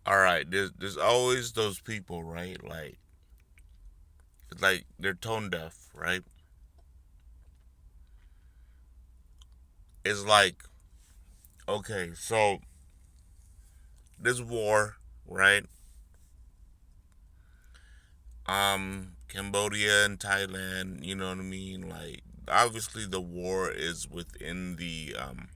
All right, there's always those people, right? Like it's like they're tone deaf, right? It's like okay, so this war, right? Cambodia and Thailand, you know what I mean? Like obviously the war is within the um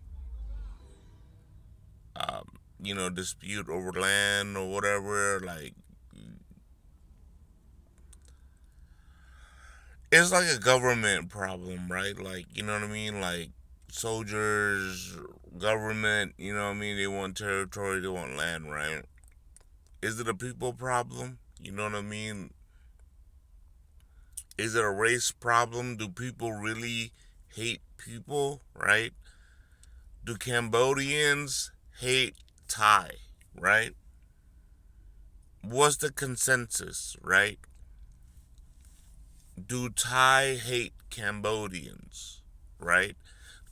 dispute over land or whatever. Like it's like a government problem, right? Like you know what I mean? Like soldiers, government, you know what I mean? They want territory, they want land, right? Is it a people problem? You know what I mean? Is it a race problem? Do people really hate people, right? Do Cambodians hate Thai, right? What's the consensus, right? Do Thai hate Cambodians, right?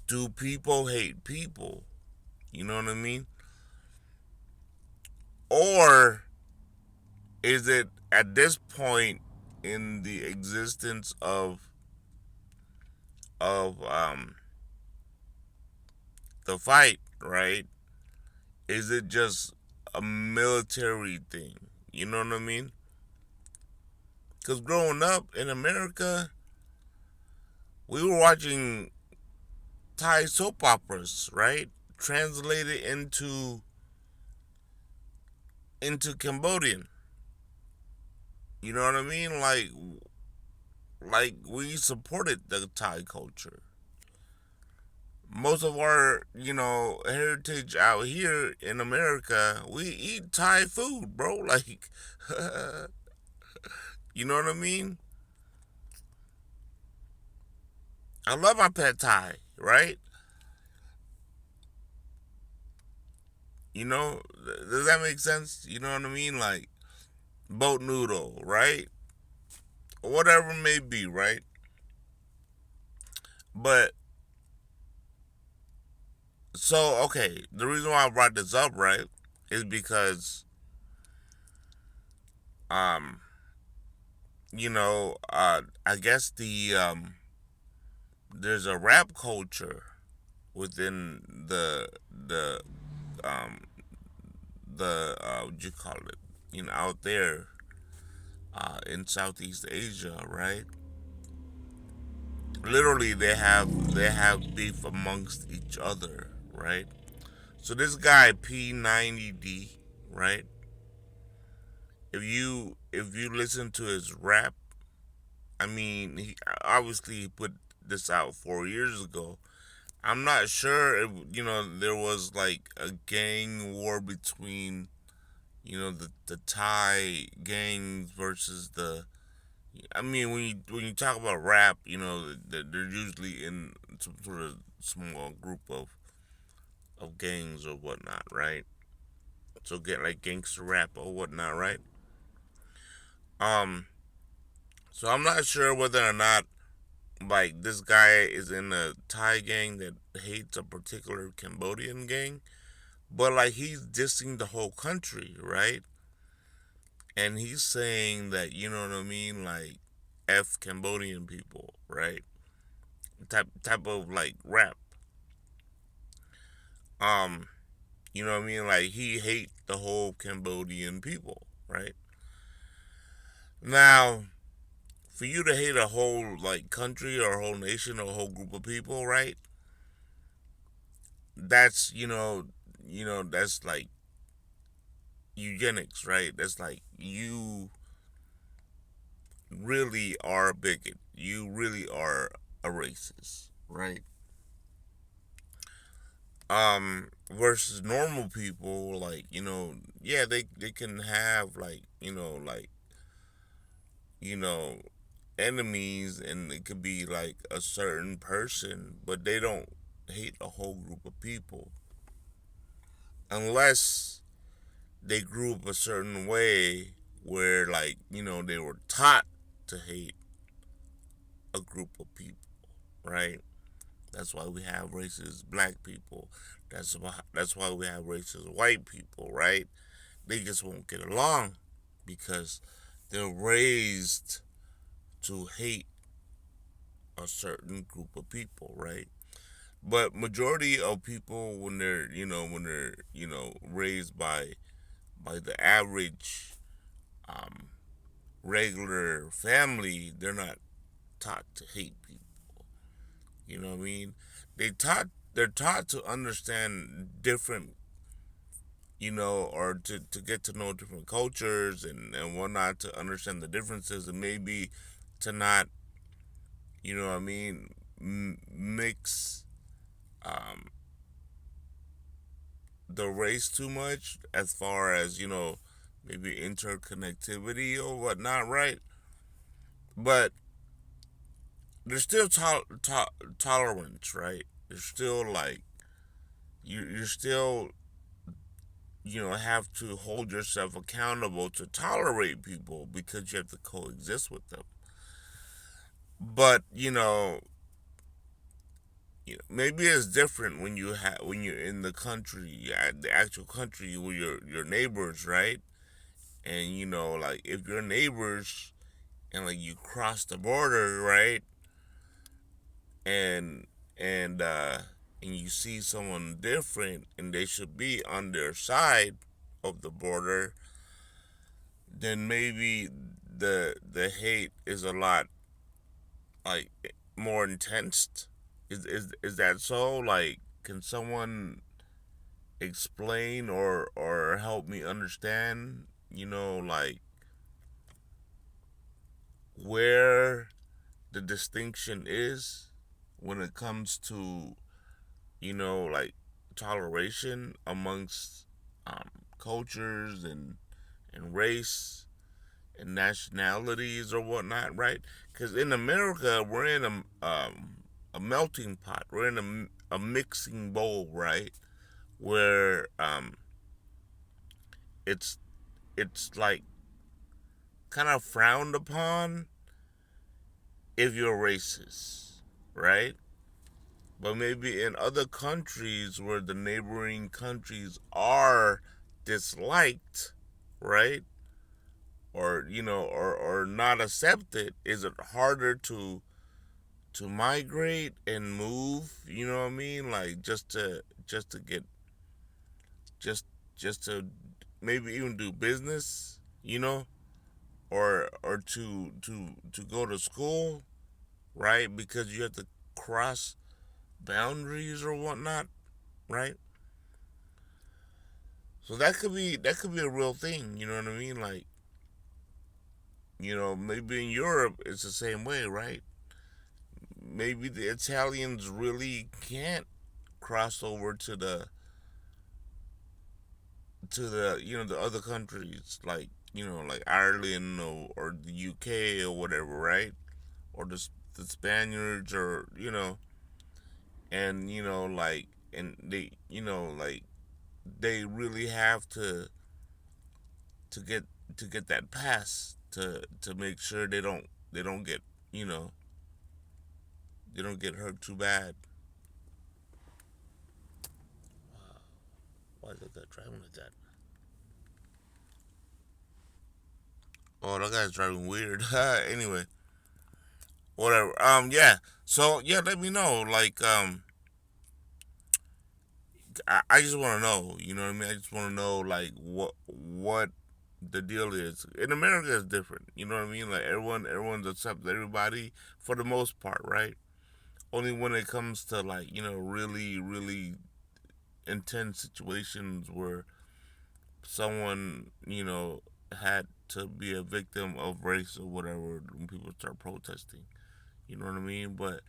Do people hate people? You know what I mean? Or is it at this point in the existence of the fight, right? Is it just a military thing? You know what I mean? Because growing up in America, we were watching Thai soap operas, right? Translated into Cambodian. You know what I mean? Like we supported the Thai culture. Most of our, heritage out here in America, we eat Thai food, bro. Like, you know what I mean? I love my pet Thai, right? Does that make sense? You know what I mean? Like boat noodle, right? Whatever it may be, right? But so okay, the reason why I brought this up, right, is because um, I guess there's a rap culture within um what you call it, out there in Southeast Asia, right? Literally, they have beef amongst each other, right? So this guy P90D, right? If you listen to his rap, I mean, he obviously put this out 4 years ago. I'm not sure if there was like a gang war between the Thai gangs versus the. I mean, when you talk about rap, they're usually in some sort of small group of gangs or whatnot, right? So get like gangster rap or whatnot, right? Um, so I'm not sure whether or not like this guy is in a Thai gang that hates a particular Cambodian gang, but like he's dissing the whole country, right? And he's saying that you know what I mean, like f Cambodian people, right? Type of like rap. Um, you know what I mean? Like he hates the whole Cambodian people, right? Now, for you to hate a whole like country or a whole nation or a whole group of people, right? That's that's like eugenics, right? That's like you really are a bigot. You really are a racist, right? Versus normal people, like yeah, they can have like you know enemies, and it could be like a certain person, but they don't hate a whole group of people unless they grew up a certain way where like they were taught to hate a group of people, right? That's why we have racist black people. That's why we have racist white people, right? they just won't get along because they're raised to hate a certain group of people, right? But majority of people, when they're raised by the average um, regular family, they're not taught to hate people. You know what I mean? They're taught to understand different, or to get to know different cultures and whatnot, to understand the differences, and maybe to not, what I mean, mix um, the race too much as far as, maybe interconnectivity or whatnot, right? But there's still tolerance, right? There's still like you're still have to hold yourself accountable to tolerate people because you have to coexist with them. But maybe it's different when you're in the country, the actual country with your neighbors, right? And like if your neighbors and like you cross the border, right? And and uh and you see someone different and they should be on their side of the border, then maybe the hate is a lot like more intense. Is that so? Like, can someone explain or help me understand? Like where the distinction is when it comes to like toleration amongst um, cultures and race and nationalities or whatnot, right? Because in America, we're in a melting pot. We're in a mixing bowl, right? Where it's it's like kind of frowned upon if you're racist, right? But maybe in other countries where the neighboring countries are disliked, right? Or or not accepted, is it harder to migrate and move, what I mean? Like just to get just just to maybe even do business, or to go to school, right? Because you have to cross boundaries or whatnot, right? So that could be a real thing, you know what I mean? Like, maybe in Europe it's the same way, right? Maybe the Italians really can't cross over to the the other countries, like like Ireland or the UK or whatever, right? Or the Spaniards, or and like, and they like they really have to get to get that pass to make sure they don't get you know they don't get hurt too bad. Why is that driving like that? Oh, that guy's driving weird. Anyway, whatever. Yeah. So yeah, let me know. Like, I just want to know. You know what I mean? I just want to know like what the deal is. In America, it's different. You know what I mean? Like everyone's accepts everybody for the most part, right? Only when it comes to like really really intense situations where someone had to be a victim of race or whatever, when people start protesting. You know what I mean? But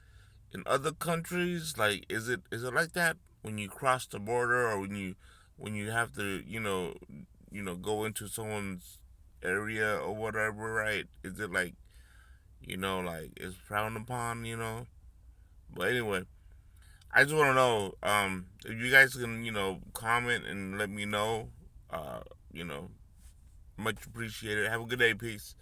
in other countries, like, is it like that when you cross the border, or when you have to go into someone's area or whatever, right? Is it like like it's frowned upon, But anyway, I just want to know if you guys can comment and let me know. Uh, you know, much appreciated. Have a good day. Peace.